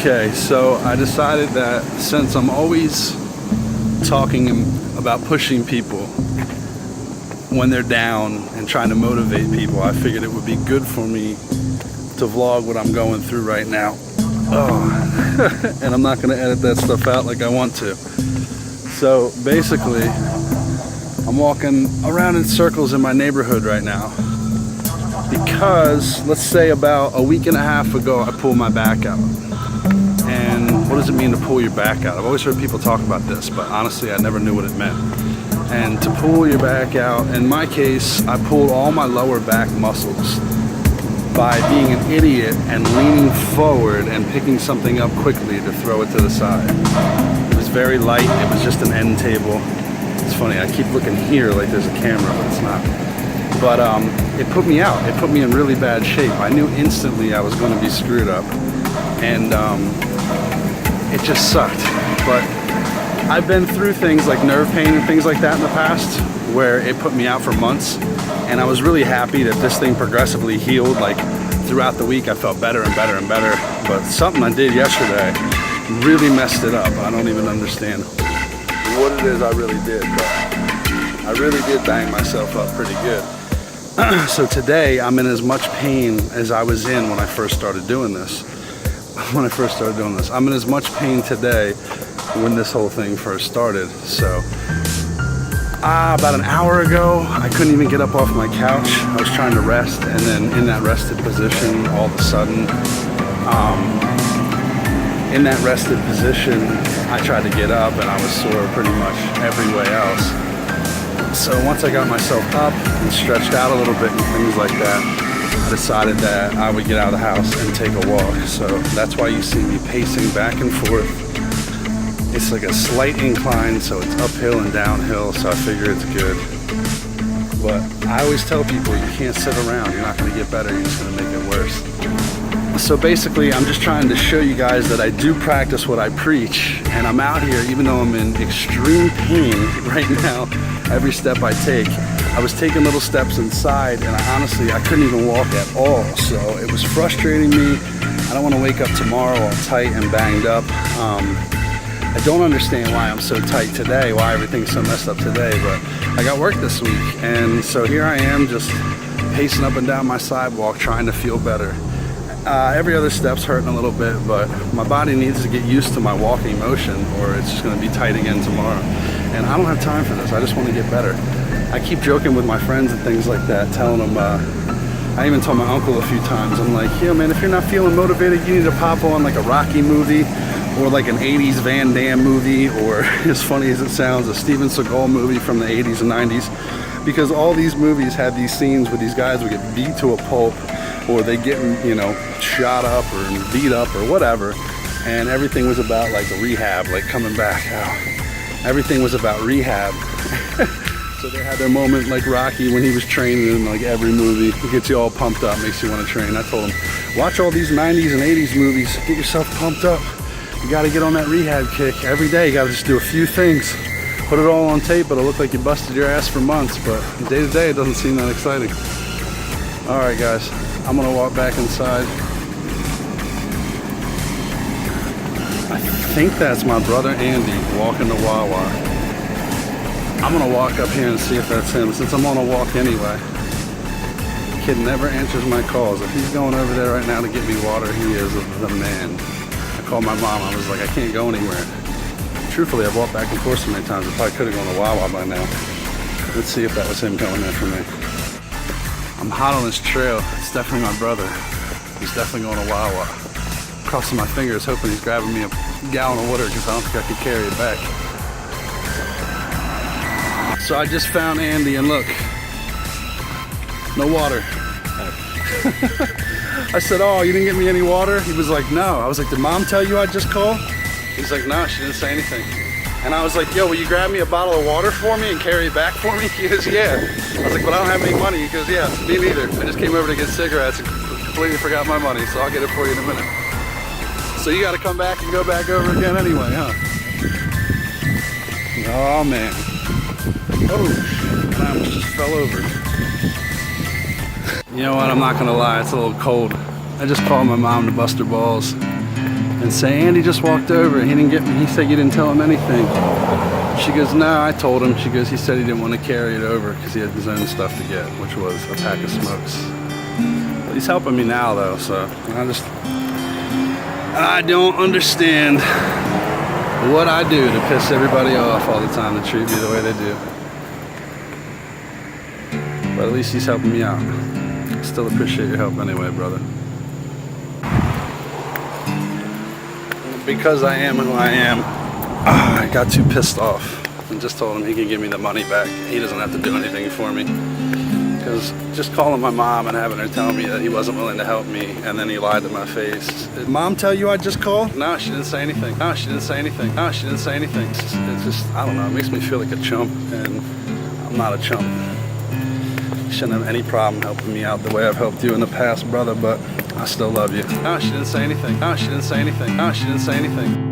Okay, so I decided that since I'm always talking about pushing people when they're down and trying to motivate people, I figured it would be good for me to vlog what I'm going through right now. Oh, and I'm not going to edit that stuff out like I want to. So basically, I'm walking around in circles in my neighborhood right now because, let's say about a week and a half ago, I pulled my back out. And what does it mean to pull your back out? I've always heard people talk about this, but honestly, I never knew what it meant. And to pull your back out, in my case, I pulled all my lower back muscles by being an idiot and leaning forward and picking something up quickly to throw it to the side. It was very light, it was just an end table. It's funny, I keep looking here like there's a camera, but it's not. But it put me out, it put me in really bad shape. I knew instantly I was going to be screwed up, and it just sucked. But I've been through things like nerve pain and things like that in the past where it put me out for months, and I was really happy that this thing progressively healed. Like throughout the week I felt better and better and better, but something I did yesterday really messed it up. I don't even understand what it is I really did, but I really did bang myself up pretty good. So today I'm in as much pain as I was in when I first started doing this. I'm in as much pain today when this whole thing first started. So about an hour ago, I couldn't even get up off my couch. I was trying to rest, and then in that rested position, all of a sudden, I tried to get up and I was sore pretty much every way else. So once I got myself up and stretched out a little bit and things like that, I decided that I would get out of the house and take a walk. So that's why you see me pacing back and forth. It's like a slight incline, so it's uphill and downhill, so I figure it's good. But I always tell people, you can't sit around. You're not going to get better, you're just going to make it worse. So basically, I'm just trying to show you guys that I do practice what I preach, and I'm out here, even though I'm in extreme pain right now, every step I take. I was taking little steps inside, and I couldn't even walk at all, so it was frustrating me. I don't want to wake up tomorrow all tight and banged up. I don't understand why I'm so tight today, why everything's so messed up today, but I got work this week, and so here I am just pacing up and down my sidewalk trying to feel better. Every other step's hurting a little bit, but my body needs to get used to my walking motion or it's just going to be tight again tomorrow. And I don't have time for this, I just want to get better. I keep joking with my friends and things like that, telling them, I even told my uncle a few times, I'm like, yeah man, if you're not feeling motivated, you need to pop on like a Rocky movie, or like an 80s Van Damme movie, or as funny as it sounds, a Steven Seagal movie from the 80s and 90s, because all these movies had these scenes where these guys would get beat to a pulp, or they get, you know, shot up or beat up or whatever, and everything was about like rehab, like coming back out. Everything was about rehab. So they had their moment like Rocky when he was training in like every movie. It gets you all pumped up, makes you want to train. I told him, watch all these 90s and 80s movies, get yourself pumped up. You got to get on that rehab kick. Every day you got to just do a few things. Put it all on tape, it'll look like you busted your ass for months, but day to day it doesn't seem that exciting. All right guys, I'm gonna walk back inside. I think that's my brother Andy walking to Wawa. I'm gonna walk up here and see if that's him, since I'm on a walk anyway. The kid never answers my calls. If he's going over there right now to get me water, he is the man. I called my mom, I was like, I can't go anywhere. Truthfully, I've walked back and forth so many times, I probably could have gone to Wawa by now. Let's see if that was him coming in for me. I'm hot on this trail. It's definitely my brother. He's definitely going to Wawa. Crossing my fingers, hoping he's grabbing me a gallon of water because I don't think I could carry it back. So I just found Andy, and look, no water. I said, oh, you didn't get me any water? He was like, no. I was like, did mom tell you I just called? He's like, no, she didn't say anything. And I was like, yo, will you grab me a bottle of water for me and carry it back for me? He goes, yeah. I was like, but I don't have any money. He goes, yeah, me neither. I just came over to get cigarettes and completely forgot my money, so I'll get it for you in a minute. So you gotta come back and go back over again anyway, huh? Oh man. Oh, I almost just fell over. You know what, I'm not gonna lie, it's a little cold. I just called my mom to bust her balls. and say, Andy just walked over, he didn't get me, he said you didn't tell him anything. She goes, no, I told him. She goes, he said he didn't want to carry it over because he had his own stuff to get, which was a pack of smokes. But he's helping me now though, so I don't understand what I do to piss everybody off all the time, to treat me the way they do. But at least he's helping me out. I still appreciate your help anyway, brother. Because I am who I am, I got too pissed off and just told him he could give me the money back. He doesn't have to do anything for me. Because just calling my mom and having her tell me that he wasn't willing to help me, and then he lied to my face. Did mom tell you I just called? No, she didn't say anything. No, she didn't say anything. No, she didn't say anything. It's just, I don't know, it makes me feel like a chump, and I'm not a chump. You shouldn't have any problem helping me out the way I've helped you in the past, brother, but I still love you. No, she didn't say anything. No, she didn't say anything. No, she didn't say anything.